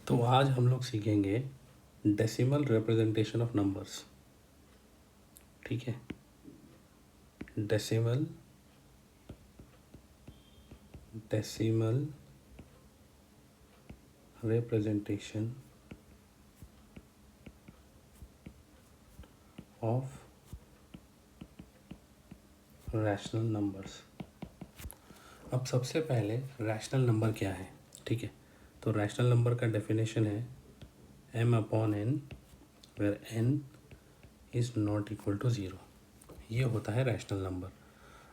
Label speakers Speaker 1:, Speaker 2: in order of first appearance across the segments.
Speaker 1: तो आज हम लोग सीखेंगे डेसिमल रिप्रेजेंटेशन ऑफ नंबर्स। ठीक है, decimal decimal representation of rational numbers. अब सबसे पहले रैशनल नंबर क्या है? ठीक है, तो रैशनल नंबर का डेफिनेशन है m/n where n is not equal to zero. ये होता है रैशनल नंबर।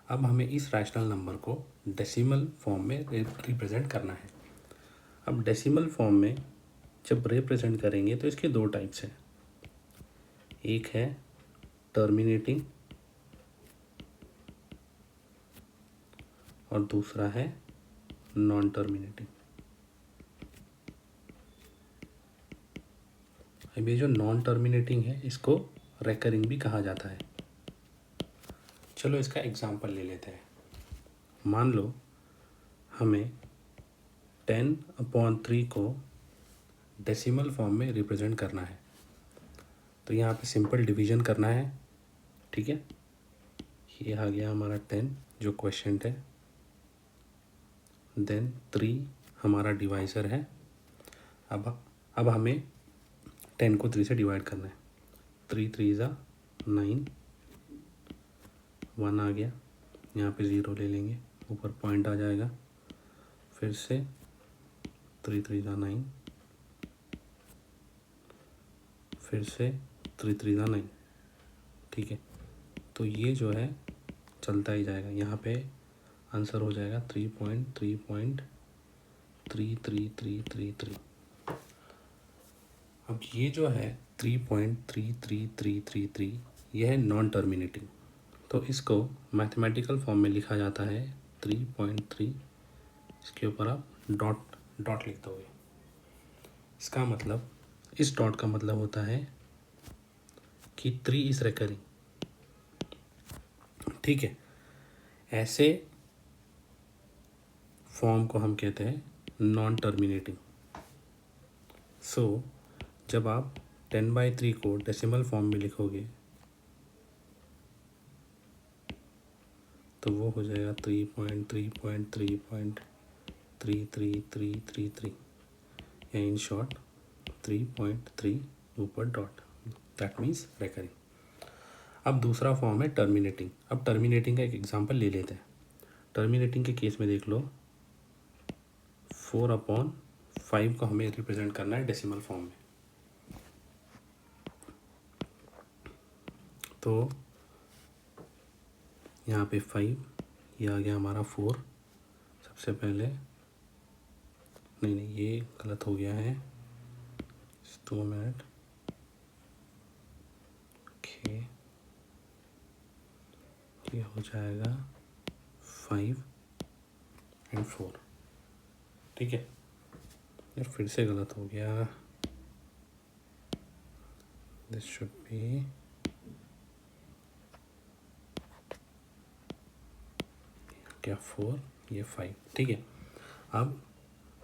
Speaker 1: अब हमें इस रैशनल नंबर को डेसिमल फॉर्म में रिप्रेजेंट करना है। अब डेसिमल फॉर्म में जब रिप्रेजेंट करेंगे तो इसके दो टाइप्स हैं। एक है टर्मिनेटिंग और दूसरा है नॉन टर्मिनेटिंग। अब ये जो नॉन टर्मिनेटिंग है इसको रेकरिंग भी कहा जाता है। चलो इसका एग्जांपल ले लेते हैं। मान लो हमें 10/3 को डेसिमल फॉर्म में रिप्रेजेंट करना है, तो यहाँ पे सिंपल डिवीजन करना है। ठीक है, ये आ गया हमारा 10 जो क्वेश्चन है, देन 3 हमारा डिवाइज़र है। अब हमें 10 को 3 से डिवाइड करना है। 3 3 ज़ा 9, 1 आ गया, यहाँ पे 0 ले लेंगे, ऊपर पॉइंट आ जाएगा। फिर से 3 3 ज़ा 9, फिर से 3 3 ज़ा 9। ठीक है, तो ये जो है चलता ही जाएगा। यहाँ पे आंसर हो जाएगा 3.3.3333। अब ये जो है 3.33333 यह है नॉन टर्मिनेटिंग, तो इसको मैथमेटिकल फॉर्म में लिखा जाता है 3.3। इसके ऊपर आप डॉट लिख दोगे। इसका मतलब, इस डॉट का मतलब होता है कि 3 इज रेकरिंग। ठीक है, ऐसे फॉर्म को हम कहते हैं नॉन टर्मिनेटिंग। सो जब आप 10/3 को डेसिमल फॉर्म में लिखोगे तो वो हो जाएगा 3.3.3.3333, या इन शॉर्ट 3.3 ऊपर डॉट, दैट मीन्स रेकरिंग। अब दूसरा फॉर्म है टर्मिनेटिंग। अब टर्मिनेटिंग का एक एग्जांपल ले लेते हैं। टर्मिनेटिंग के केस में देख लो, 4/5 को हमें रिप्रेजेंट करना है डेसिमल फॉर्म में। तो यहाँ पे 5, ये आ गया हमारा 4। सबसे पहले नहीं, ये गलत हो गया है, 2 मिनट। ओके, ये हो जाएगा 5 और 4। ठीक है, यार फिर से गलत हो गया, दिस शुड बी क्या 4, ये 5। ठीक है, अब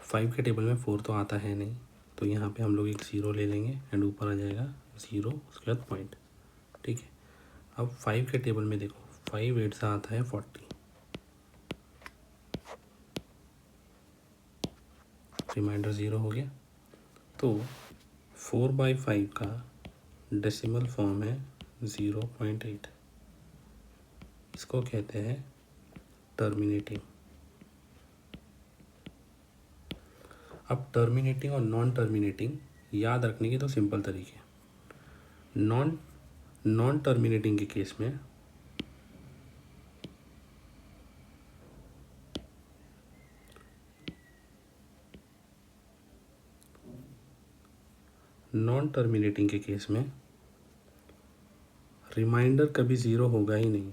Speaker 1: 5 के टेबल में 4 तो आता है नहीं, तो यहाँ पे हम लोग एक 0 ले लेंगे एंड ऊपर आ जाएगा 0, उसके बाद पॉइंट। ठीक है, अब 5 के टेबल में देखो, 5 8 सा आता है 40, रिमाइंडर 0 हो गया। तो 4/5 का डेसिमल फॉर्म है 0.8। इसको कहते हैं टर्मिनेटिंग। अब टर्मिनेटिंग और नॉन टर्मिनेटिंग याद रखने के तो सिंपल तरीके। नॉन टर्मिनेटिंग के केस में रिमाइंडर कभी 0 होगा ही नहीं।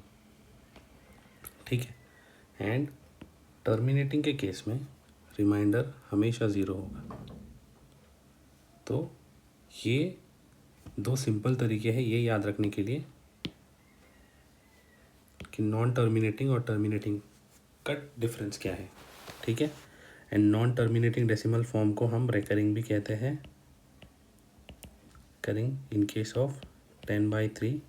Speaker 1: ठीक है, एंड टर्मिनेटिंग के केस में रिमाइंडर हमेशा 0 होगा। तो ये दो सिंपल तरीके हैं ये याद रखने के लिए कि नॉन टर्मिनेटिंग और टर्मिनेटिंग का डिफरेंस क्या है। ठीक है, and non terminating decimal form को हम रेकरिंग भी कहते हैं। करिंग इन केस ऑफ 10/3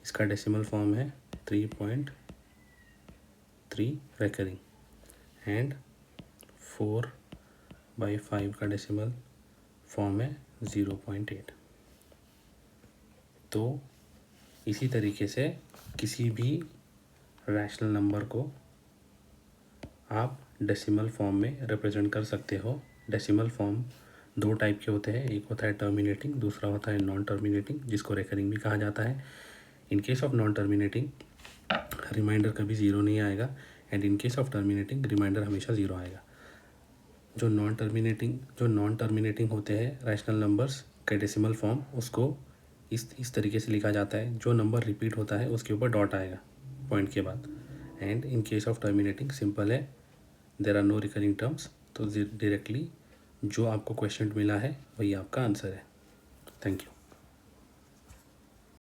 Speaker 1: इसका डेसिमल फॉर्म है 3.3 रेकरिंग, एंड 4/5 का डेसिमल फॉर्म है 0.8। तो इसी तरीके से किसी भी रैशनल नंबर को आप डेसिमल फॉर्म में रिप्रेजेंट कर सकते हो। डेसिमल फॉर्म दो टाइप के होते हैं, एक होता है टर्मिनेटिंग, दूसरा होता है नॉन टर्मिनेटिंग, जिसको रेकरिंग भी कहा जाता है। In case of non terminating remainder कभी ज़ीरो नहीं आएगा, and in case of terminating remainder हमेशा ज़ीरो आएगा। जो नॉन टर्मिनेटिंग होते हैं रैशनल नंबर्स के डेसिमल फॉर्म, उसको इस तरीके से लिखा जाता है, जो नंबर रिपीट होता है उसके ऊपर डॉट आएगा पॉइंट के बाद। And in case of terminating simple है, there are no recurring terms, तो डायरेक्टली जो आपको क्वेश्चन मिला है वही आपका आंसर है। Thank you.